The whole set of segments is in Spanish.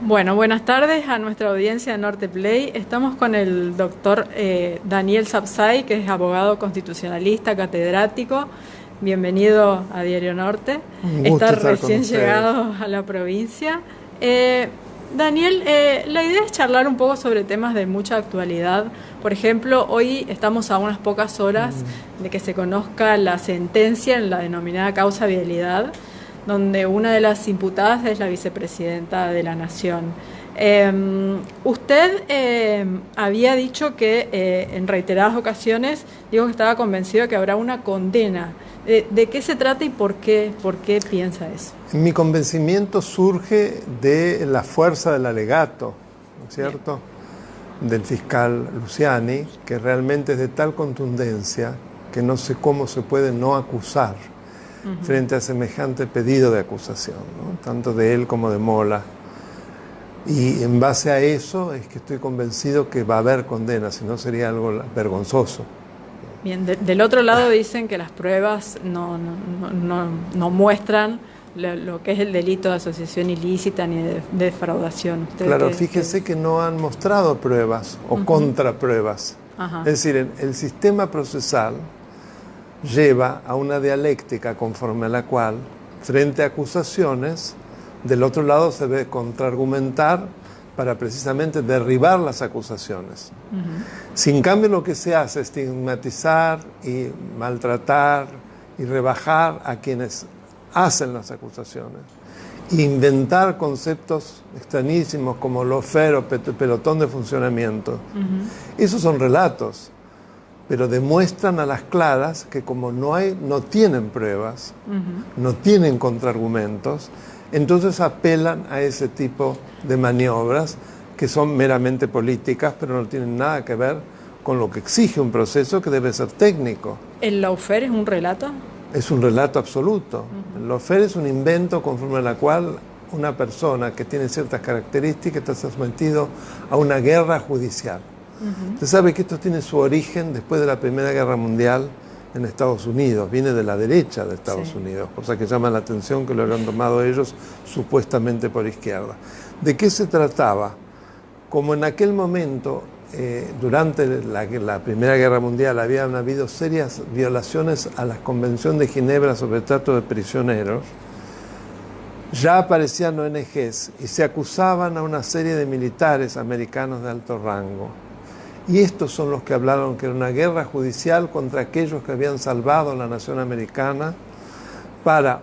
Bueno, buenas tardes a nuestra audiencia de Norte Play. Estamos con el doctor Daniel Sapsay, que es abogado constitucionalista, catedrático. Bienvenido a Diario Norte. Un gusto Está estar con recién ustedes. llegado a la provincia. Daniel, la idea es charlar un poco sobre temas de mucha actualidad. Por ejemplo, hoy estamos a unas pocas horas de que se conozca la sentencia en la denominada causa Vialidad, donde una de las imputadas es la vicepresidenta de la Nación. Usted había dicho que en reiteradas ocasiones dijo que estaba convencido de que habrá una condena. ¿De qué se trata y por qué piensa eso? Mi convencimiento surge de la fuerza del alegato, ¿no es cierto?, del fiscal Luciani, que realmente es de tal contundencia que no sé cómo se puede no acusar frente a semejante pedido de acusación, ¿no?, tanto de él como de Mola. Y en base a eso es que estoy convencido que va a haber condena, si no sería algo vergonzoso. Bien, del otro lado dicen que las pruebas no muestran lo que es el delito de asociación ilícita ni de defraudación. Claro, fíjese que no han mostrado pruebas o contrapruebas. Ajá. Es decir, el sistema procesal lleva a una dialéctica conforme a la cual, frente a acusaciones, del otro lado se debe contraargumentar para precisamente derribar las acusaciones. Sin cambio, lo que se hace es estigmatizar y maltratar y rebajar a quienes hacen las acusaciones. Inventar conceptos extrañísimos como lawfare o pelotón de funcionamiento. Esos son relatos, pero demuestran a las claras que como no tienen pruebas, no tienen contraargumentos, entonces apelan a ese tipo de maniobras que son meramente políticas, pero no tienen nada que ver con lo que exige un proceso que debe ser técnico. ¿El lawfare es un relato? Es un relato absoluto. El lawfare es un invento conforme a la cual una persona que tiene ciertas características está sometido a una guerra judicial. Usted sabe que esto tiene su origen después de la Primera Guerra Mundial en Estados Unidos, viene de la derecha de Estados Unidos, cosa que llama la atención que lo hayan tomado ellos supuestamente por izquierda. ¿De qué se trataba? Como en aquel momento, durante la Primera Guerra Mundial, habían habido serias violaciones a la Convención de Ginebra sobre trato de prisioneros, ya aparecían ONGs y se acusaban a una serie de militares americanos de alto rango. Y estos son los que hablaron que era una guerra judicial contra aquellos que habían salvado a la nación americana para,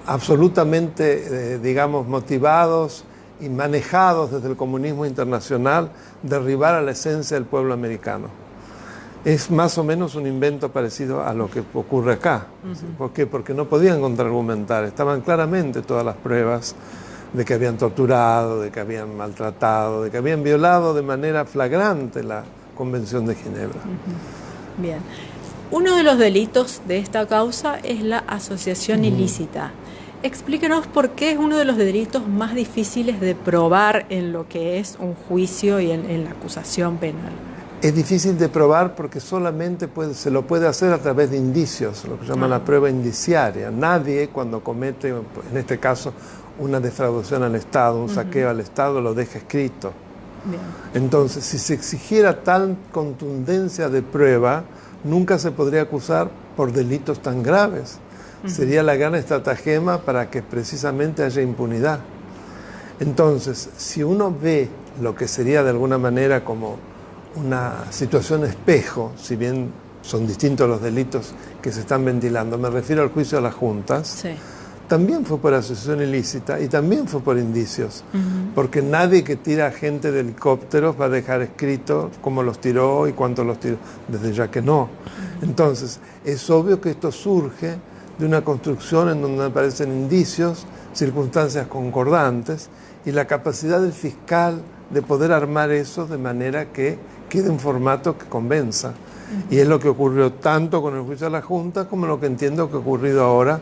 absolutamente, digamos, motivados y manejados desde el comunismo internacional, derribar a la esencia del pueblo americano. Es más o menos un invento parecido a lo que ocurre acá. ¿Por qué? Porque no podían contraargumentar, estaban claramente todas las pruebas de que habían torturado, de que habían maltratado, de que habían violado de manera flagrante la Convención de Ginebra. Bien. Uno de los delitos de esta causa es la asociación ilícita. Explíquenos por qué es uno de los delitos más difíciles de probar en lo que es un juicio y en la acusación penal. Es difícil de probar porque solamente se lo puede hacer a través de indicios, lo que se llama la prueba indiciaria. Nadie, cuando comete, en este caso, una defraudación al Estado, un saqueo al Estado, lo deja escrito. Bien. Entonces, si se exigiera tal contundencia de prueba, nunca se podría acusar por delitos tan graves. Sería la gran estratagema para que precisamente haya impunidad. Entonces, si uno ve lo que sería de alguna manera como una situación espejo, si bien son distintos los delitos que se están ventilando, me refiero al juicio de las juntas, Sí. también fue por asociación ilícita y también fue por indicios, porque nadie que tira gente de helicópteros va a dejar escrito cómo los tiró y cuánto los tiró, desde ya que no. Entonces, es obvio que esto surge de una construcción en donde aparecen indicios, circunstancias concordantes y la capacidad del fiscal de poder armar eso de manera que quede un formato que convenza. Y es lo que ocurrió tanto con el juicio de la Junta como lo que entiendo que ha ocurrido ahora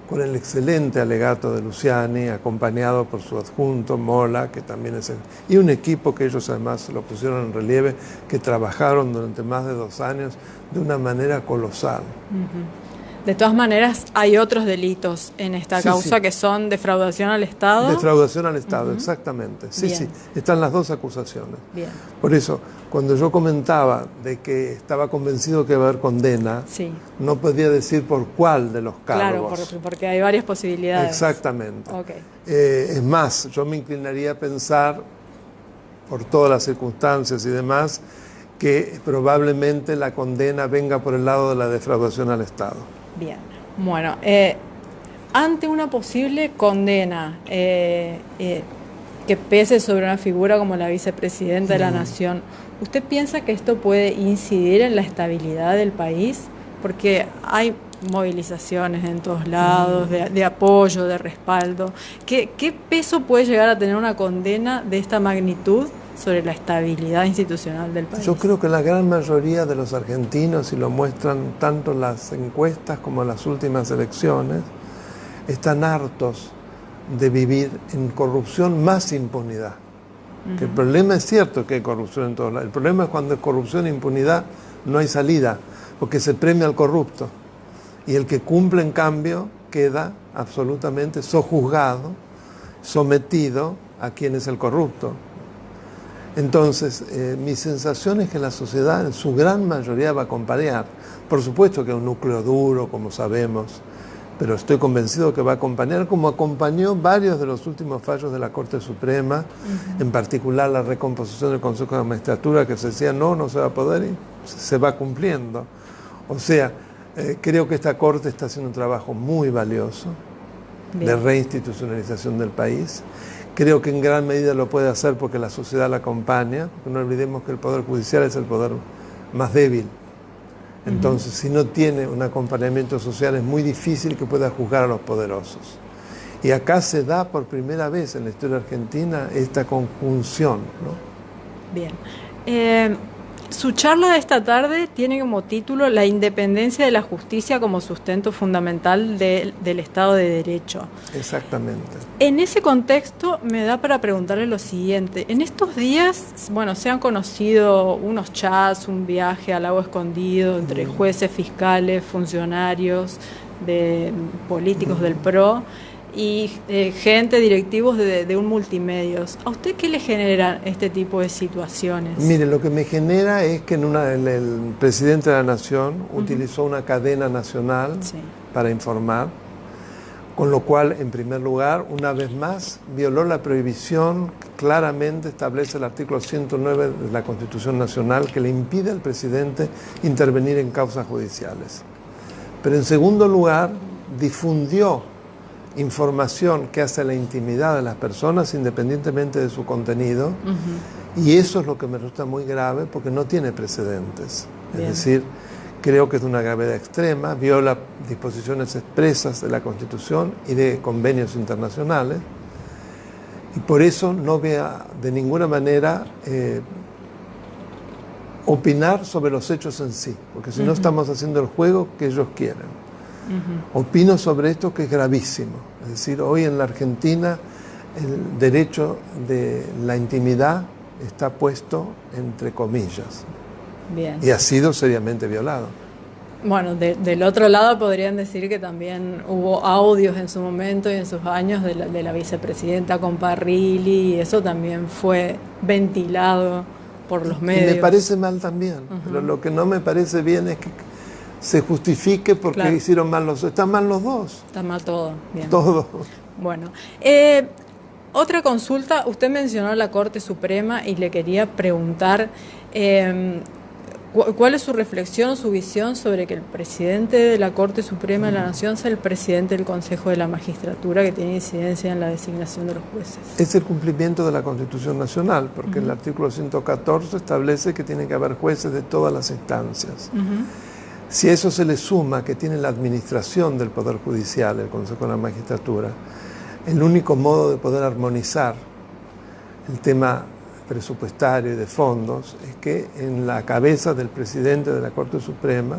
con el excelente alegato de Luciani, acompañado por su adjunto, Mola, que también es y un equipo que ellos además lo pusieron en relieve, que trabajaron durante más de 2 años de una manera colosal. De todas maneras, hay otros delitos en esta causa que son defraudación al Estado. Defraudación al Estado, exactamente. Sí, Bien. sí, están las dos acusaciones. Bien. Por eso, cuando yo comentaba de que estaba convencido que iba a haber condena, no podía decir por cuál de los cargos. Claro, porque hay varias posibilidades. Exactamente. Okay. Es más, yo me inclinaría a pensar, por todas las circunstancias y demás, que probablemente la condena venga por el lado de la defraudación al Estado. Bien, bueno, ante una posible condena que pese sobre una figura como la vicepresidenta de la Nación, ¿usted piensa que esto puede incidir en la estabilidad del país? Porque hay movilizaciones en todos lados, de apoyo, de respaldo. ¿Qué peso puede llegar a tener una condena de esta magnitud sobre la estabilidad institucional del país? Yo creo que la gran mayoría de los argentinos, y lo muestran tanto las encuestas como las últimas elecciones, están hartos de vivir en corrupción más impunidad. Que el problema es cierto que hay corrupción en todos lados. El problema es cuando es corrupción e impunidad no hay salida, porque se premia al corrupto. Y el que cumple, en cambio, queda absolutamente sojuzgado, sometido a quien es el corrupto. Entonces, mi sensación es que la sociedad en su gran mayoría va a acompañar. Por supuesto que es un núcleo duro, como sabemos, pero estoy convencido que va a acompañar, como acompañó varios de los últimos fallos de la Corte Suprema, en particular la recomposición del Consejo de Magistratura, que se decía no se va a poder, y se va cumpliendo. O sea, creo que esta Corte está haciendo un trabajo muy valioso de reinstitucionalización del país. Creo que en gran medida lo puede hacer porque la sociedad la acompaña, porque no olvidemos que el Poder Judicial es el poder más débil. Entonces, si no tiene un acompañamiento social, es muy difícil que pueda juzgar a los poderosos. Y acá se da por primera vez en la historia argentina esta conjunción, ¿no? Bien. Su charla de esta tarde tiene como título La independencia de la justicia como sustento fundamental del Estado de Derecho. Exactamente. En ese contexto me da para preguntarle lo siguiente. En estos días, se han conocido unos chats, un viaje al lago escondido entre jueces, fiscales, funcionarios, políticos del PRO y directivos de un multimedios. ¿A usted qué le genera este tipo de situaciones? Mire, lo que me genera es que el presidente de la Nación utilizó una cadena nacional para informar, con lo cual, en primer lugar, una vez más, violó la prohibición que claramente establece el artículo 109 de la Constitución Nacional, que le impide al presidente intervenir en causas judiciales. Pero en segundo lugar, difundió información que hace a la intimidad de las personas independientemente de su contenido, y eso es lo que me resulta muy grave porque no tiene precedentes. Bien. Es decir, creo que es de una gravedad extrema, viola disposiciones expresas de la Constitución y de convenios internacionales, y por eso no voy a de ninguna manera opinar sobre los hechos en sí, porque si no estamos haciendo el juego que ellos quieren. Opino sobre esto, que es gravísimo. Es decir, hoy en la Argentina el derecho de la intimidad está puesto entre comillas. Bien. Y ha sido seriamente violado. Bueno, del otro lado podrían decir que también hubo audios en su momento y en sus años de la vicepresidenta con Parrilli, y eso también fue ventilado por los medios. Y me parece mal también, pero lo que no me parece bien es que se justifique porque hicieron mal los dos. Están mal los dos. Está mal todo. Bien. Todo. Bueno, otra consulta. Usted mencionó la Corte Suprema y le quería preguntar ¿cuál es su reflexión, su visión sobre que el presidente de la Corte Suprema de la Nación sea el presidente del Consejo de la Magistratura, que tiene incidencia en la designación de los jueces? Es el cumplimiento de la Constitución Nacional, porque el artículo 114 establece que tiene que haber jueces de todas las instancias. Si a eso se le suma que tiene la administración del Poder Judicial, el Consejo de la Magistratura, el único modo de poder armonizar el tema presupuestario y de fondos es que en la cabeza del presidente de la Corte Suprema,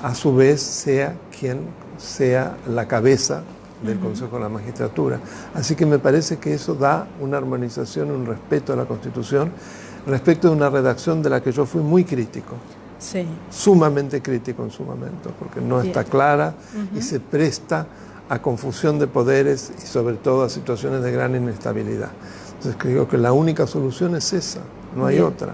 a su vez, sea quien sea la cabeza del Consejo de la Magistratura. Así que me parece que eso da una armonización, un respeto a la Constitución, respecto de una redacción de la que yo fui muy crítico. Sí. Sumamente crítico en su momento, porque no está clara y se presta a confusión de poderes y sobre todo a situaciones de gran inestabilidad. Entonces creo que la única solución es esa, no hay otra.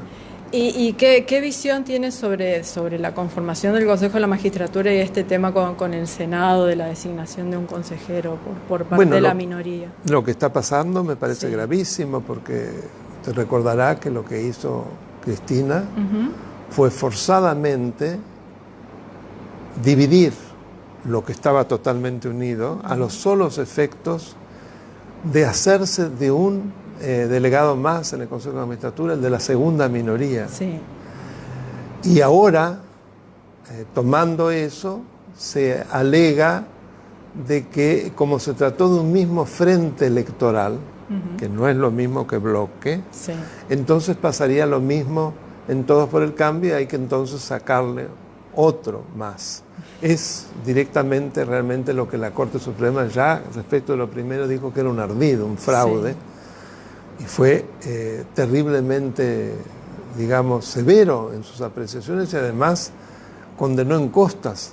¿Y qué visión tienes sobre la conformación del Consejo de la Magistratura y este tema con el Senado de la designación de un consejero por parte de la minoría? Lo que está pasando me parece gravísimo, porque te recordará que lo que hizo Cristina fue forzadamente dividir lo que estaba totalmente unido a los solos efectos de hacerse de un delegado más en el Consejo de Magistratura, el de la segunda minoría. Sí. Y ahora, tomando eso, se alega de que como se trató de un mismo frente electoral, que no es lo mismo que bloque, entonces pasaría lo mismo en Todos por el Cambio y hay que entonces sacarle otro más. Es directamente realmente lo que la Corte Suprema ya respecto de lo primero dijo que era un ardid, un fraude. Y fue terriblemente, digamos, severo en sus apreciaciones y además condenó en costas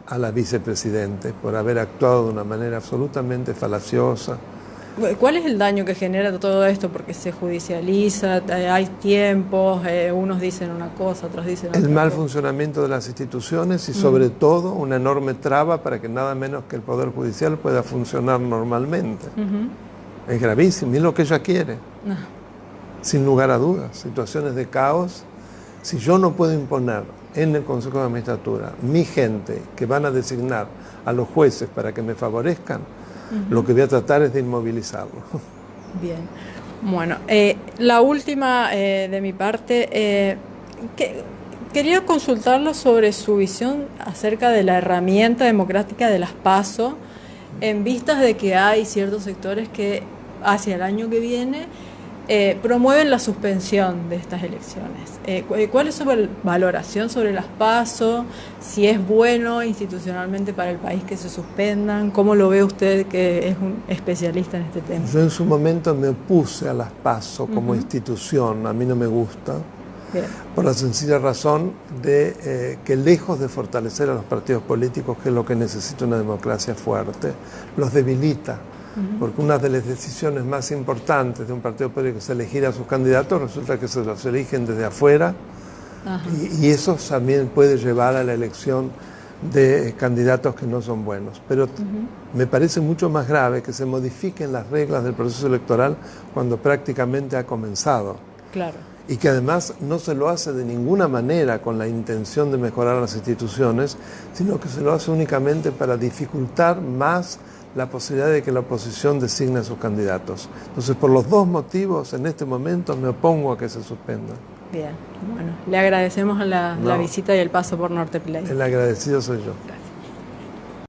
a la vicepresidente por haber actuado de una manera absolutamente falaciosa. ¿Cuál es el daño que genera todo esto? Porque se judicializa, hay tiempos, unos dicen una cosa, otros dicen otra. El mal funcionamiento de las instituciones y sobre todo una enorme traba para que nada menos que el Poder Judicial pueda funcionar normalmente. Es gravísimo, es lo que ella quiere, sin lugar a dudas. Situaciones de caos. Si yo no puedo imponer en el Consejo de Magistratura mi gente que van a designar a los jueces para que me favorezcan, lo que voy a tratar es de inmovilizarlo. Bien, bueno, la última de mi parte, quería consultarlo sobre su visión acerca de la herramienta democrática de las PASO, en vistas de que hay ciertos sectores que hacia el año que viene promueven la suspensión de estas elecciones. ¿Cuál es su valoración sobre las PASO? Si es bueno institucionalmente para el país que se suspendan. ¿Cómo lo ve usted, que es un especialista en este tema? Yo en su momento me opuse a las PASO como institución, a mí no me gusta. Bien. Por la sencilla razón de que lejos de fortalecer a los partidos políticos, que es lo que necesita una democracia fuerte, los debilita. Porque una de las decisiones más importantes de un partido político es elegir a sus candidatos, resulta que se los eligen desde afuera y eso también puede llevar a la elección de candidatos que no son buenos. Pero me parece mucho más grave que se modifiquen las reglas del proceso electoral cuando prácticamente ha comenzado. Claro. Y que además no se lo hace de ninguna manera con la intención de mejorar las instituciones, sino que se lo hace únicamente para dificultar más la posibilidad de que la oposición designe a sus candidatos. Entonces, por los dos motivos, en este momento me opongo a que se suspenda. Bien, bueno, le agradecemos la visita y el paso por Norte Play. El agradecido soy yo. Gracias.